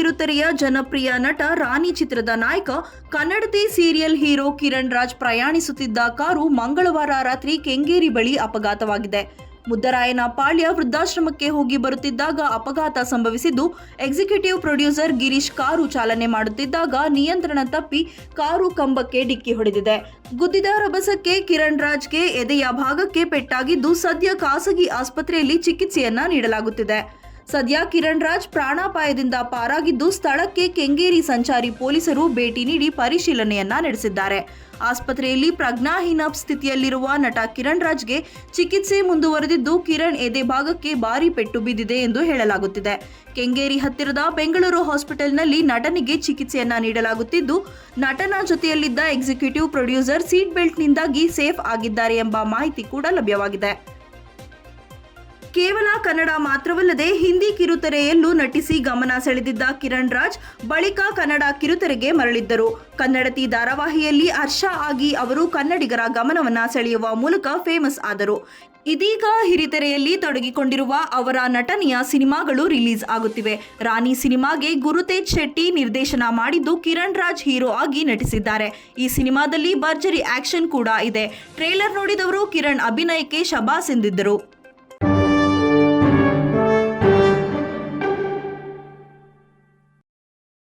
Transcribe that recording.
ಕಿರುತೆರೆಯ ಜನಪ್ರಿಯ ನಟ ರಾಣಿ ಚಿತ್ರದ ನಾಯಕ ಕನ್ನಡತಿ ಸೀರಿಯಲ್ ಹೀರೋ ಕಿರಣ್ ರಾಜ್ ಪ್ರಯಾಣಿಸುತ್ತಿದ್ದ ಕಾರು ಮಂಗಳವಾರ ರಾತ್ರಿ ಕೆಂಗೇರಿ ಬಳಿ ಅಪಘಾತವಾಗಿದೆ. ಮುದ್ದರಾಯನ ಪಾಳ್ಯ ವೃದ್ಧಾಶ್ರಮಕ್ಕೆ ಹೋಗಿ ಬರುತ್ತಿದ್ದಾಗ ಅಪಘಾತ ಸಂಭವಿಸಿದ್ದು, ಎಕ್ಸಿಕ್ಯೂಟಿವ್ ಪ್ರೊಡ್ಯೂಸರ್ ಗಿರೀಶ್ ಕಾರು ಚಾಲನೆ ಮಾಡುತ್ತಿದ್ದಾಗ ನಿಯಂತ್ರಣ ತಪ್ಪಿ ಕಾರು ಕಂಬಕ್ಕೆ ಡಿಕ್ಕಿ ಹೊಡೆದಿದೆ. ಗುದ್ದಿದ ರಭಸಕ್ಕೆ ಕಿರಣ್ ರಾಜ್ಗೆ ಎದೆಯ ಭಾಗಕ್ಕೆ ಪೆಟ್ಟಾಗಿದ್ದು, ಸದ್ಯ ಖಾಸಗಿ ಆಸ್ಪತ್ರೆಯಲ್ಲಿ ಚಿಕಿತ್ಸೆಯನ್ನ ನೀಡಲಾಗುತ್ತಿದೆ. ಸದ್ಯ ಕಿರಣ್ ರಾಜ್ ಪ್ರಾಣಾಪಾಯದಿಂದ ಪಾರಾಗಿದ್ದು, ಸ್ಥಳಕ್ಕೆ ಕೆಂಗೇರಿ ಸಂಚಾರಿ ಪೊಲೀಸರು ಭೇಟಿ ನೀಡಿ ಪರಿಶೀಲನೆಯನ್ನ ನಡೆಸಿದ್ದಾರೆ. ಆಸ್ಪತ್ರೆಯಲ್ಲಿ ಪ್ರಜ್ಞಾಹೀನ ಸ್ಥಿತಿಯಲ್ಲಿರುವ ನಟ ಕಿರಣ್ ರಾಜ್ಗೆ ಚಿಕಿತ್ಸೆ ಮುಂದುವರೆದಿದ್ದು, ಕಿರಣ್ ಎದೆ ಭಾಗಕ್ಕೆ ಭಾರಿ ಪೆಟ್ಟು ಬಿದ್ದಿದೆ ಎಂದು ಹೇಳಲಾಗುತ್ತಿದೆ. ಕೆಂಗೇರಿ ಹತ್ತಿರದ ಬೆಂಗಳೂರು ಹಾಸ್ಪಿಟಲ್ನಲ್ಲಿ ನಟನಿಗೆ ಚಿಕಿತ್ಸೆಯನ್ನ ನೀಡಲಾಗುತ್ತಿದ್ದು, ನಟನ ಜೊತೆಯಲ್ಲಿದ್ದ ಎಕ್ಸಿಕ್ಯೂಟಿವ್ ಪ್ರೊಡ್ಯೂಸರ್ ಸೀಟ್ ಬೆಲ್ಟ್ನಿಂದಾಗಿ ಸೇಫ್ ಆಗಿದ್ದಾರೆ ಎಂಬ ಮಾಹಿತಿ ಕೂಡ ಲಭ್ಯವಾಗಿದೆ. ಕೇವಲ ಕನ್ನಡ ಮಾತ್ರವಲ್ಲದೆ ಹಿಂದಿ ಕಿರುತೆರೆಯಲ್ಲೂ ನಟಿಸಿ ಗಮನ ಸೆಳೆದಿದ್ದ ಕಿರಣ್ ರಾಜ್ ಬಳಿಕ ಕನ್ನಡ ಕಿರುತೆರೆಗೆ ಮರಳಿದ್ದರು. ಕನ್ನಡತಿ ಧಾರಾವಾಹಿಯಲ್ಲಿ ಹರ್ಷ ಆಗಿ ಅವರು ಕನ್ನಡಿಗರ ಗಮನವನ್ನ ಸೆಳೆಯುವ ಮೂಲಕ ಫೇಮಸ್ ಆದರು. ಇದೀಗ ಹಿರಿತೆರೆಯಲ್ಲಿ ತೊಡಗಿಕೊಂಡಿರುವ ಅವರ ನಟನೆಯ ಸಿನಿಮಾಗಳು ರಿಲೀಸ್ ಆಗುತ್ತಿವೆ. ರಾಣಿ ಸಿನಿಮಾಗೆ ಗುರುತೇಜ್ ಶೆಟ್ಟಿ ನಿರ್ದೇಶನ ಮಾಡಿದ್ದು, ಕಿರಣ್ ರಾಜ್ ಹೀರೋ ಆಗಿ ನಟಿಸಿದ್ದಾರೆ. ಈ ಸಿನಿಮಾದಲ್ಲಿ ಭರ್ಜರಿ ಆಕ್ಷನ್ ಕೂಡ ಇದೆ. ಟ್ರೇಲರ್ ನೋಡಿದವರು ಕಿರಣ್ ಅಭಿನಯಕ್ಕೆ ಶಬಾಸ್ ಎಂದಿದ್ದರು.